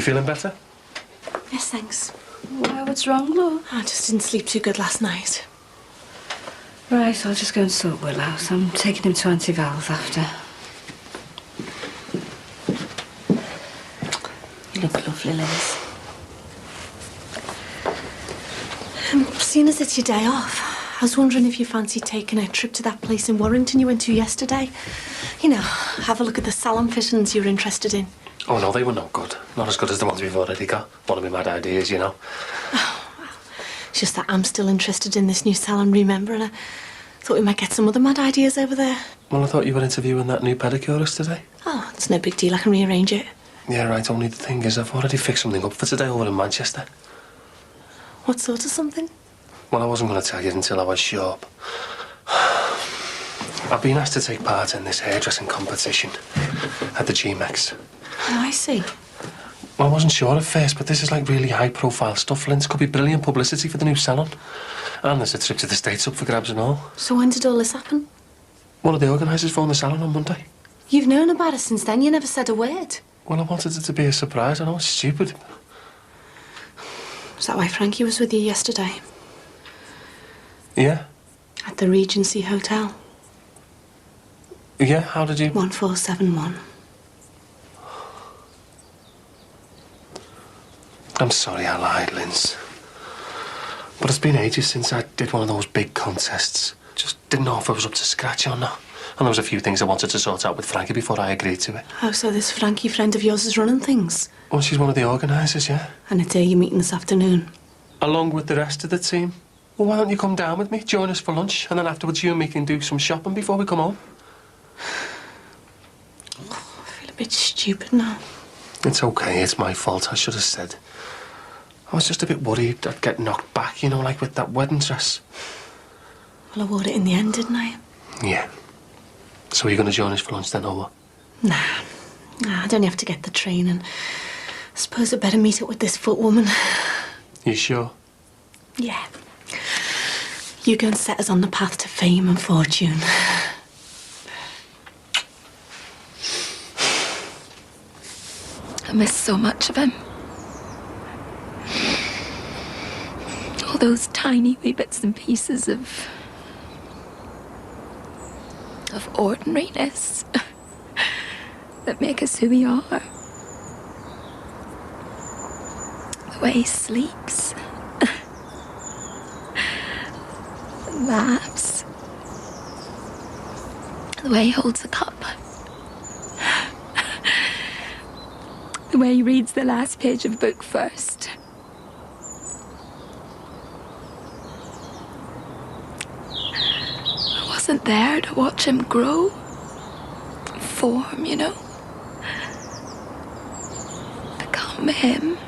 feeling better? Yes, thanks. What's wrong, Lou? I just didn't sleep too good last night. Right, I'll just go and sort Will out. I'm taking him to Auntie Val's after. You look lovely, Liz. Seeing as it's your day off, I was wondering if you fancy taking a trip to that place in Warrington you went to yesterday. You know, have a look at the salon fittings you were interested in. Oh, no, they were no good. Not as good as the ones we've already got. One of my mad ideas, you know. Oh, well, it's just that I'm still interested in this new salon, remember, and I thought we might get some other mad ideas over there. Well, I thought you were interviewing that new pedicurist today. Oh, it's no big deal. I can rearrange it. Yeah, right. Only the thing is, I've already fixed something up for today over in Manchester. What sort of something? Well, I wasn't going to tell you until I was sharp. I've been asked to take part in this hairdressing competition at the GMX. Oh, I see. Well, I wasn't sure at first, but this is like really high-profile stuff, Lynn. This could be brilliant publicity for the new salon. And there's a trip to the States up for grabs and all. So when did all this happen? One of the organisers phoned the salon on Monday. You've known about it since then. You never said a word. Well, I wanted it to be a surprise. I know it's stupid. Is that why Frankie was with you yesterday? Yeah? At the Regency Hotel? Yeah, how did you... 1471. I'm sorry I lied, Linz. But it's been ages since I did one of those big contests. Just didn't know if I was up to scratch or not. And there was a few things I wanted to sort out with Frankie before I agreed to it. Oh, so this Frankie friend of yours is running things? Well, she's one of the organisers, yeah. And it's her you're meeting this afternoon? Along with the rest of the team. Well, why don't you come down with me, join us for lunch, and then afterwards you and me can do some shopping before we come home? Oh, I feel a bit stupid now. It's okay, it's my fault, I should have said. I was just a bit worried I'd get knocked back, you know, like with that wedding dress. Well, I wore it in the end, didn't I? Yeah. So are you going to join us for lunch then, or what? Nah, I'd only have to get the train, and I suppose I'd better meet up with this foot woman. You sure? Yeah. You go and set us on the path to fame and fortune. I miss so much of him. All those tiny wee bits and pieces of ordinariness that make us who we are. The way he sleeps, laughs, the way he holds a cup, the way he reads the last page of a book first. I wasn't there to watch him grow, form, you know, become him.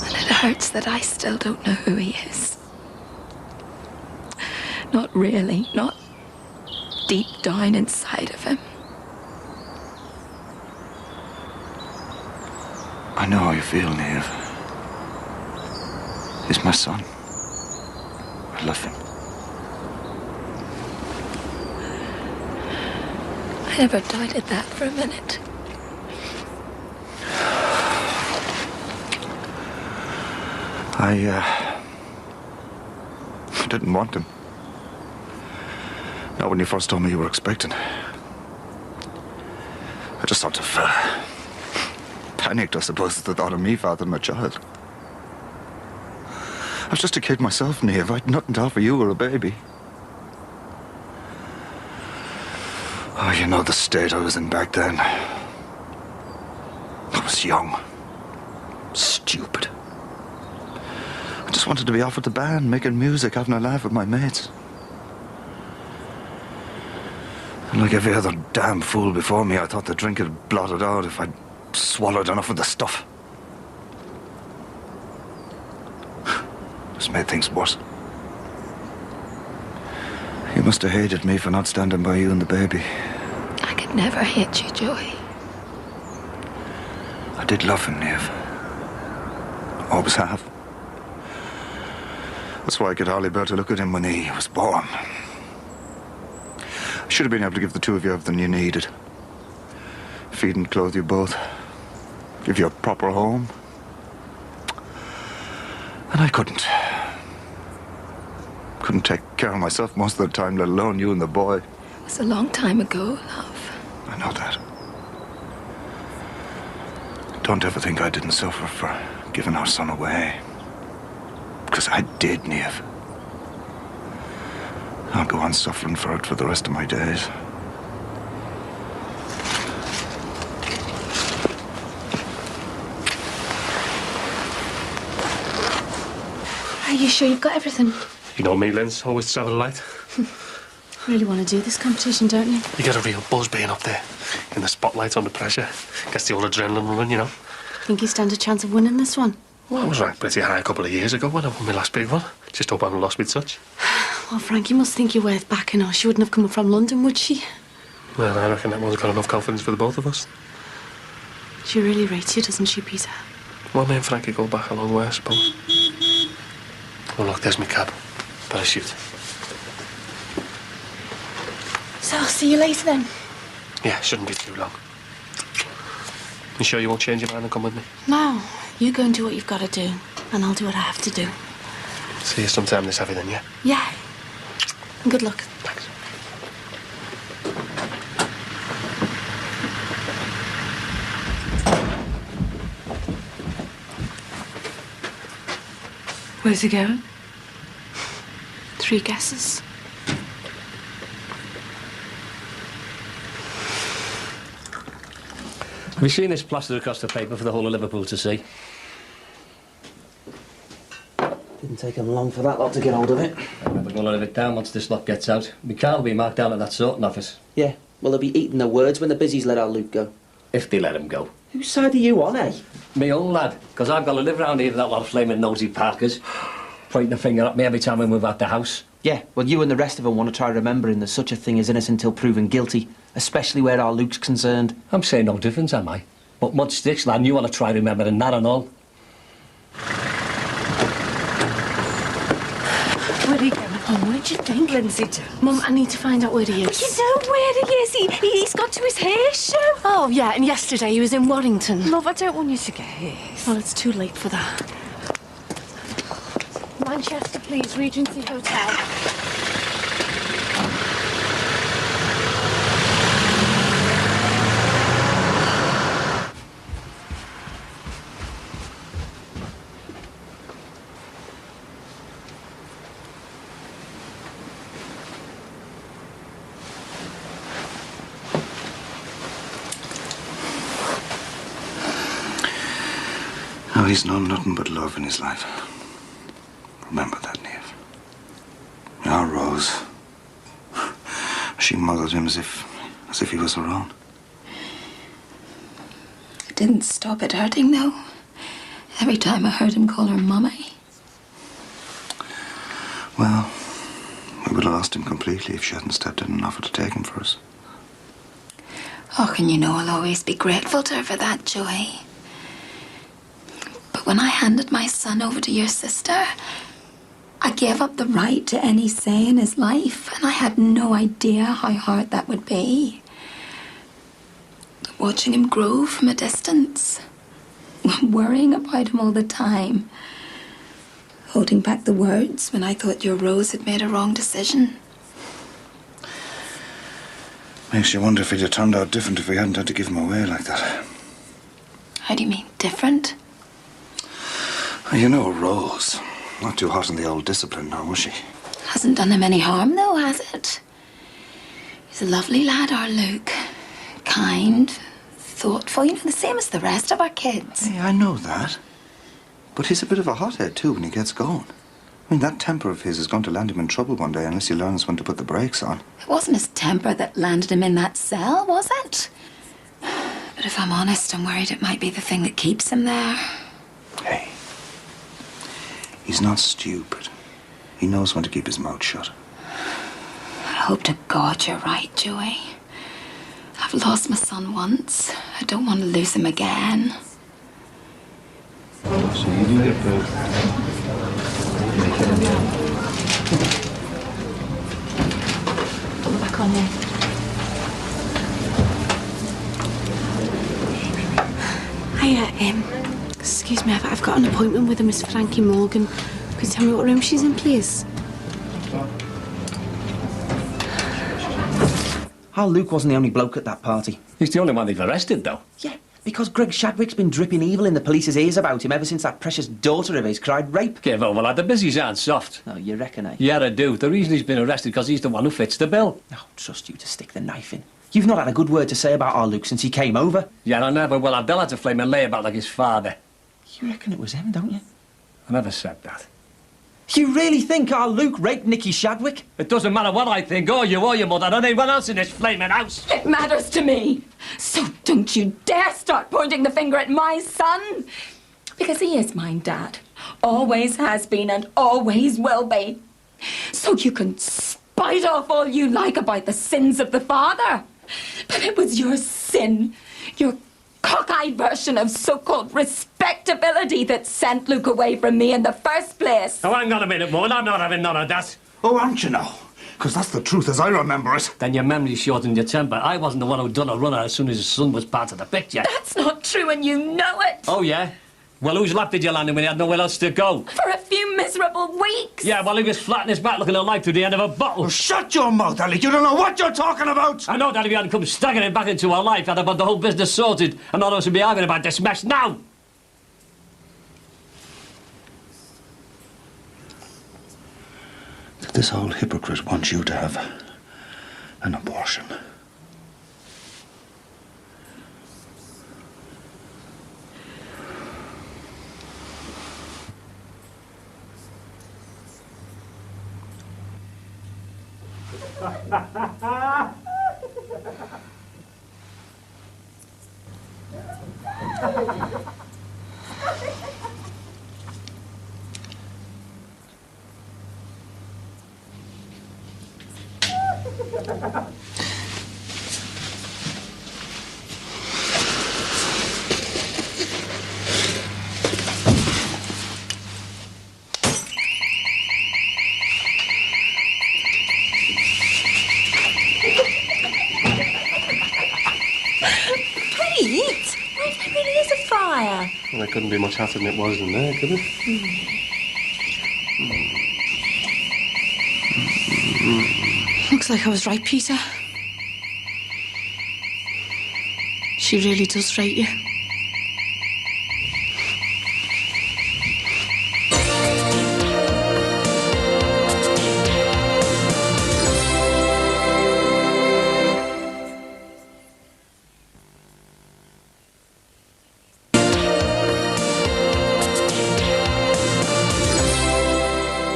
And it hurts that I still don't know who he is. Not really, not deep down inside of him. I know how you feel, Niamh. He's my son. I love him. I never doubted that for a minute. I didn't want him. Not when you first told me you were expecting. I just sort of panicked, I suppose, at the thought of me fathering my child. I was just a kid myself, Niamh. I had nothing to offer you or a baby. Oh, you know the state I was in back then. I was young. Stupid. I just wanted to be off with the band, making music, having a laugh with my mates. And like every other damn fool before me, I thought the drink had blotted out if I'd swallowed enough of the stuff. Just made things worse. You must have hated me for not standing by you and the baby. I could never hate you, Joey. I did love him, Niamh. Always have. That's why I could hardly bear to look at him when he was born. Should have been able to give the two of you everything you needed. Feed and clothe you both. Give you a proper home. And I couldn't. Couldn't take care of myself most of the time, let alone you and the boy. It was a long time ago, love. I know that. Don't ever think I didn't suffer for giving our son away. Because I did, Niamh. I'll go on suffering for it for the rest of my days. Are you sure you've got everything? You know me, Linz. Always travel light. Really want to do this competition, don't you? You get a real buzz being up there. In the spotlight, under pressure. Gets the old adrenaline running, you know. Think you stand a chance of winning this one? Well, I was ranked pretty high a couple of years ago when I won my last big one. Just hope I haven't lost my touch. Well, Frank, you must think you're worth backing, or she wouldn't have come from London, would she? Well, I reckon that one's got enough confidence for the both of us. She really rates you, doesn't she, Peter? Well, me and Frankie go back a long way, I suppose. Oh, look, there's my cab. Better shoot. So I'll see you later then. Yeah, shouldn't be too long. You sure you won't change your mind and come with me? No, you go and do what you've got to do, and I'll do what I have to do. See you sometime this heavy then, yeah? Yeah. And good luck. Thanks. Where's he going? 3 guesses. Have you seen this plastered across the paper for the whole of Liverpool to see? Didn't take him long for that lot to get hold of it. We're going to leave it down once this lot gets out. My car will be marked down at that sorting office. Yeah, well, they'll be eating their words when the busies let our Luke go. If they let him go. Whose side are you on, eh? Me own lad, because I've got to live round here with that lot of flaming nosy parkers, pointing a finger at me every time we move out the house. Yeah, well, you and the rest of them want to try remembering there's such a thing as innocent until proven guilty, especially where our Luke's concerned. I'm saying no difference, am I? But mud sticks, lad, and you want to try remembering that and all. Where are you going? Oh, where'd you think? Lindsay, Mum, I need to find out where he is. you know where he is. He's got to his hair show. Oh, yeah, and yesterday he was in Warrington. Love, I don't want you to get hit. Well, it's too late for that. Manchester, please, Regency Hotel. Now, he's known nothing but love in his life. Remember that, Niamh. Our Rose, she muddled him as if he was her own. It didn't stop it hurting, though. Every time I heard him call her Mummy. Well, we would have lost him completely if she hadn't stepped in and offered to take him for us. Oh, and you know I'll always be grateful to her for that, Joey. But when I handed my son over to your sister, I gave up the right to any say in his life, and I had no idea how hard that would be. Watching him grow from a distance, worrying about him all the time, holding back the words when I thought your Rose had made a wrong decision. Makes you wonder if he'd have turned out different if we hadn't had to give him away like that. How do you mean, different? You know, Rose. Not too hot in the old discipline now, was she? Hasn't done him any harm, though, has it? He's a lovely lad, our Luke. Kind, thoughtful, you know, the same as the rest of our kids. Hey, I know that. But he's a bit of a hothead, too, when he gets going. I mean, that temper of his is going to land him in trouble one day unless he learns when to put the brakes on. It wasn't his temper that landed him in that cell, was it? But if I'm honest, I'm worried it might be the thing that keeps him there. Hey. He's not stupid. He knows when to keep his mouth shut. I hope to God you're right, Joey. I've lost my son once. I don't want to lose him again. So you do it, Put it back on there. Excuse me, I've got an appointment with a Miss Frankie Morgan. Could you tell me what room she's in, please? Our Luke wasn't the only bloke at that party. He's the only one they've arrested, though. Yeah, because Greg Shadwick's been dripping evil in the police's ears about him ever since that precious daughter of his cried rape. Give over, lad. The busies aren't soft. Oh, you reckon, eh? Yeah, I do. The reason he's been arrested because he's the one who fits the bill. Oh, trust you to stick the knife in. You've not had a good word to say about our Luke since he came over. Yeah, I never will. I've had to flame and lay about like his father. You reckon it was him, don't you? I never said that. You really think our Luke raped Nicky Shadwick? It doesn't matter what I think, or you or your mother, or anyone else in this flaming house. It matters to me. So don't you dare start pointing the finger at my son. Because he is mine, Dad. Always has been and always will be. So you can spite off all you like about the sins of the father. But it was your sin, your cockeyed version of so-called respectability that sent Luke away from me in the first place. Oh, hang on a minute, Mum. I'm not having none of that. Oh, aren't you now? Because that's the truth as I remember it. Then your memory's short and your temper. I wasn't the one who done a runner as soon as his son was part of the picture. That's not true and you know it. Oh, yeah? Well, whose lap did you land in when he had nowhere else to go? For a few miserable weeks. Yeah, well, he was flat on his back looking at life through the end of a bottle. Oh, shut your mouth, Ali. You don't know what you're talking about. I know that if you hadn't come staggering back into our life, I'd have had the whole business sorted and none of us would be arguing about this mess now. This old hypocrite wants you to have an abortion. Well, there couldn't be much hotter than it was in there, could it? Looks like I was right, Peter. She really does rate you.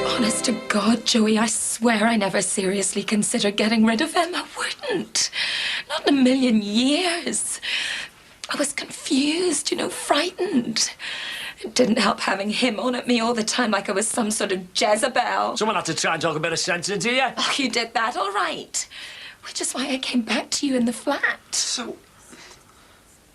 Honest to God, Joey, I swear I never seriously considered getting rid of him. I wouldn't. Not in a million years. I was confused, frightened. It didn't help having him on at me all the time like I was some sort of Jezebel. Someone had to try and talk a bit of sense into you. Oh, you did that, all right. Which is why I came back to you in the flat. So,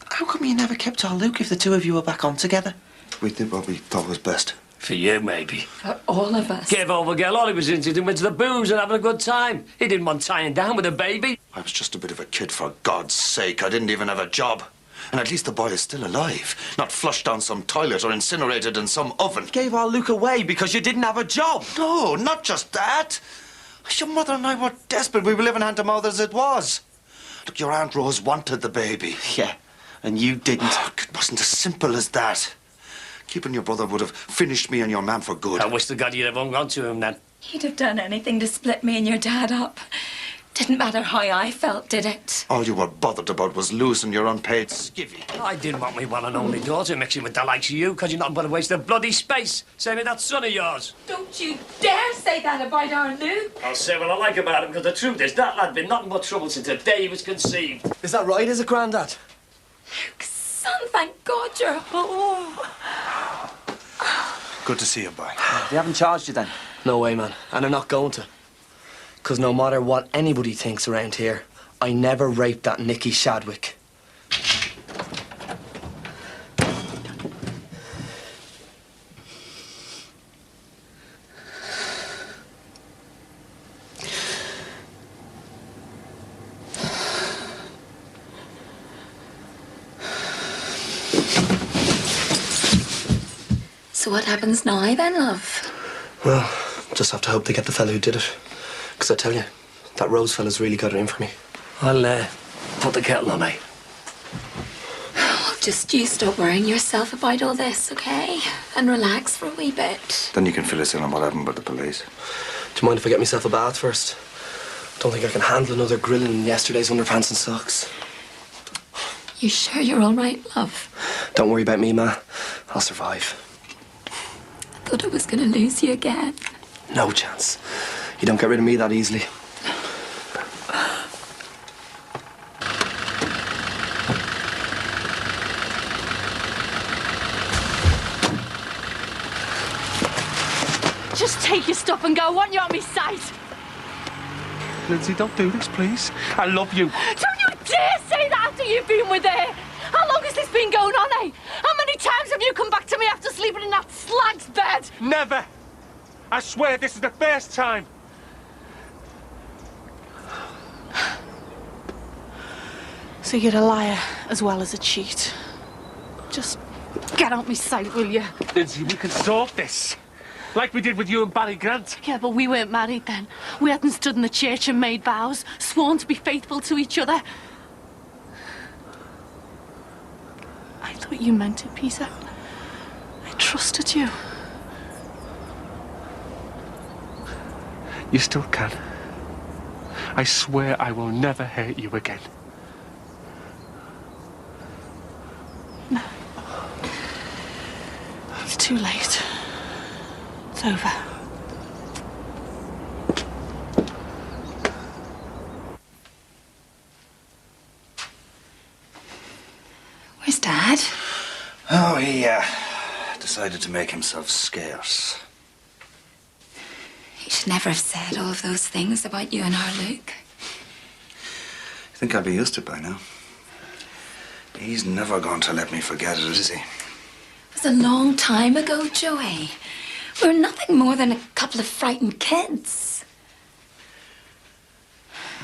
how come you never kept our Luke if the two of you were back on together? We did what we thought was best. For you, maybe. For all of us. Give over, girl. All he was into was the booze and having a good time. He didn't want tying down with a baby. I was just a bit of a kid, for God's sake. I didn't even have a job. And at least the boy is still alive, not flushed down some toilet or incinerated in some oven. You gave our Luke away because you didn't have a job. No, not just that. Your mother and I were desperate. We were living hand to mouth as it was. Look, your Aunt Rose wanted the baby. Yeah, and you didn't. Look, it wasn't as simple as that. Keeping your brother would have finished me and your man for good. I wish to God you'd have hung on to him then. He'd have done anything to split me and your dad up. Didn't matter how I felt, did it? All you were bothered about was losing your unpaid skivvy. I didn't want my one and only daughter mixing with the likes of you because you're not going to waste the bloody space. Same with that son of yours. Don't you dare say that about our Luke. I'll say what I like about him because the truth is that lad's been nothing but trouble since the day he was conceived. Is that right, is it, Grandad? Luke, son, thank God you're home. Good to see you, boy. They haven't charged you then? No way, man. And they're not going to. Because no matter what anybody thinks around here, I never raped that Nicky Shadwick. So what happens now then, love? Well, just have to hope they get the fella who did it. Because I tell you, that Rose fella's really got it in for me. I'll put the kettle on, eh? Well, just you stop worrying yourself about all this, okay? And relax for a wee bit. Then you can fill us in on what happened with the police. Do you mind if I get myself a bath first? Don't think I can handle another grilling in yesterday's underpants and socks. You sure you're all right, love? Don't worry about me, Ma. I'll survive. I thought I was going to lose you again. No chance. You don't get rid of me that easily. Just take your stuff and go. I want you on my sight. Lindsay, don't do this, please. I love you. Don't you dare say that after you've been with her. How long has this been going on, eh? How many times have you come back to me after sleeping in that slag's bed? Never. I swear this is the first time. So you're a liar as well as a cheat. Just get out my sight, will you? Lindsay, we can sort this. Like we did with you and Barry Grant. Yeah, but we weren't married then. We hadn't stood in the church and made vows, sworn to be faithful to each other. I thought you meant it, Peter. I trusted you. You still can. I swear I will never hurt you again. No. It's too late. It's over. Where's Dad? Oh, he decided to make himself scarce. He should never have said all of those things about you and our Luke. I think I'll be used to it by now. He's never going to let me forget it, is he? It was a long time ago, Joey. We were nothing more than a couple of frightened kids.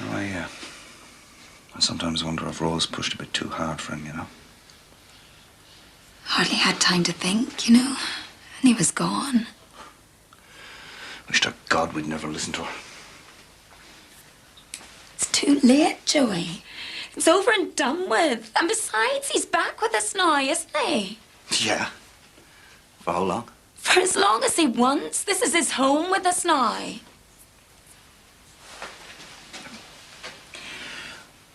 Oh, I sometimes wonder if Rose pushed a bit too hard for him, you know. Hardly had time to think, you know. And he was gone. Wish to God we'd never listened to her. It's too late, Joey. It's over and done with. And besides, he's back with us now, isn't he? Yeah. For how long? For as long as he wants. This is his home with us now.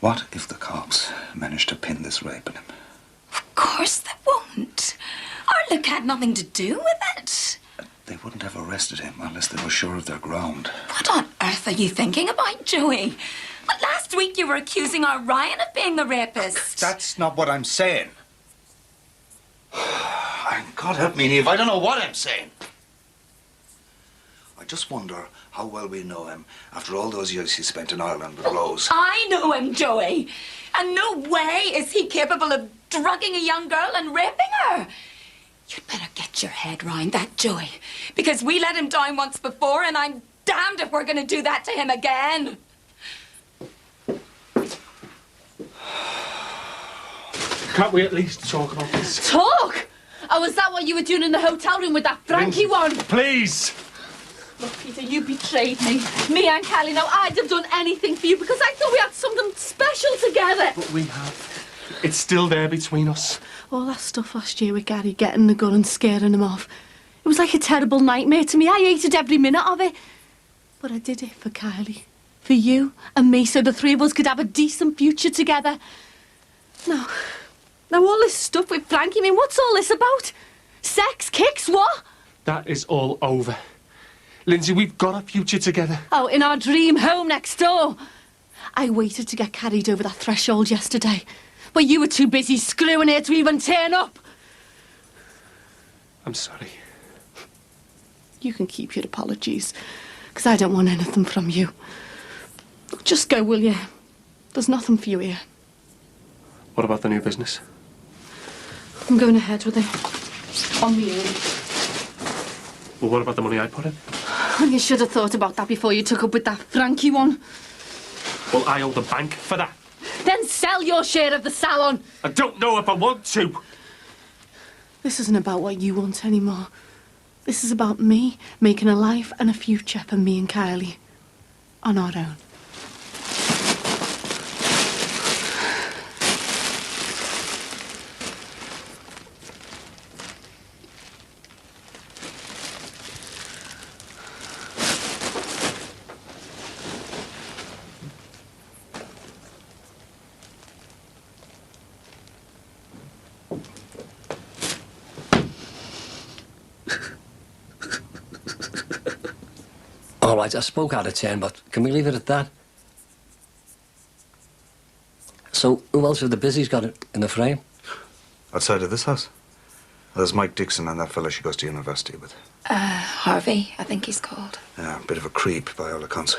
What if the cops managed to pin this rape on him? Of course they won't. Our Luke had nothing to do with it. They wouldn't have arrested him unless they were sure of their ground. What on earth are you thinking about, Joey? But last week you were accusing our Ryan of being the rapist. That's not what I'm saying. God help me, Niamh, I don't know what I'm saying. I just wonder how well we know him after all those years he spent in Ireland with Rose. I know him, Joey. And no way is he capable of drugging a young girl and raping her. You'd better get your head round that, Joey. Because we let him down once before, and I'm damned if we're going to do that to him again. Can't we at least talk about this? Talk? Oh, was that what you were doing in the hotel room with that Frankie one? Please! Look, Peter, you betrayed me. Me and Kelly. Now, I'd have done anything for you because I thought we had something special together. But we have. It's still there between us. All that stuff last year with Gary getting the gun and scaring him off. It was like a terrible nightmare to me. I hated every minute of it. But I did it for Kylie. For you and me, so the three of us could have a decent future together. Now all this stuff with Frankie, I mean, what's all this about? Sex, kicks, what? That is all over. Lindsay, we've got a future together. Oh, in our dream home next door. I waited to get carried over that threshold yesterday. But you were too busy screwing her to even turn up. I'm sorry. You can keep your apologies, because I don't want anything from you. Just go, will you? There's nothing for you here. What about the new business? I'm going ahead with it. On the own. Well, what about the money I put in? You should have thought about that before you took up with that Frankie one. Well, I owe the bank for that. Then sell your share of the salon. I don't know if I want to. This isn't about what you want anymore. This is about me making a life and a future for me and Kylie on our own. All right, I spoke out of turn, but can we leave it at that? So, who else have the busies got in the frame? Outside of this house? There's Mike Dixon and that fella she goes to university with. Harvey, I think he's called. Yeah, a bit of a creep by all accounts.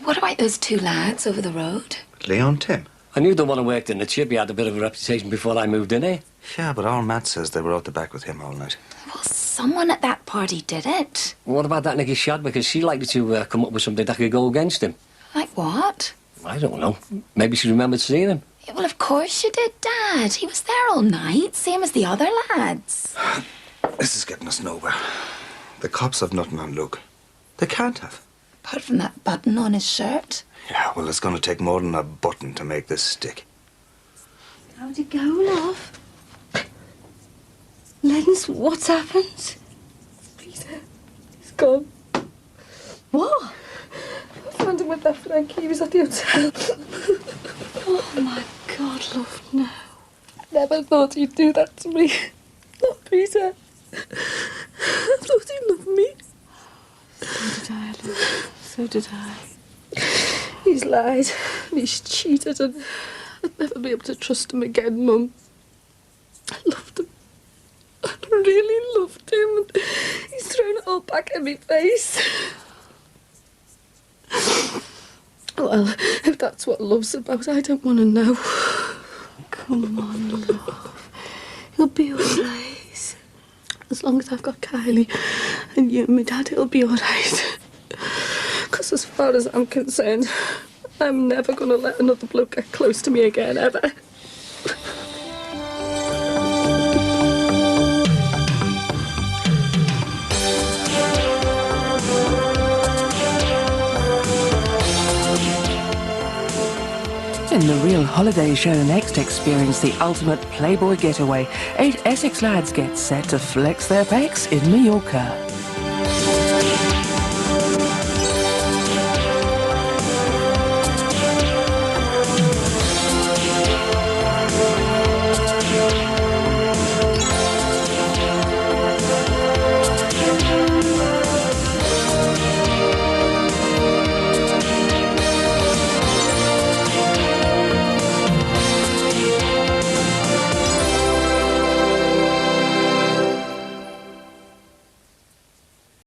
What about those two lads over the road? Leon Tim? I knew the one who worked in the chip. He had a bit of a reputation before I moved in, eh? Yeah, but our Matt says they were out the back with him all night. Well, someone at that party did it. What about that Nicky Shad? Because she liked to come up with something that could go against him. Like what? I don't know. Maybe she remembered seeing him. Yeah, well, of course she did, Dad. He was there all night, same as the other lads. This is getting us nowhere. The cops have nothing on Luke. They can't have. Apart from that button on his shirt. Yeah, well, it's going to take more than a button to make this stick. How'd it go, love? Lens, what's happened? Peter, he's gone. What? I found him with that Frankie. He was at the hotel. Oh my God, love, no. Never thought he'd do that to me. Not Peter. I thought he loved me. So did I, love. So did I. He's lied and he's cheated and I'd never be able to trust him again, Mum. I loved him. I really loved him. And he's thrown it all back in my face. Well, if that's what love's about, I don't want to know. Come on, love. You'll be all right. As long as I've got Kylie and you and my dad, it'll be all right. Because as far as I'm concerned, I'm never going to let another bloke get close to me again, ever. In the real holiday show next, experience the ultimate Playboy getaway. 8 Essex lads get set to flex their pecs in Mallorca.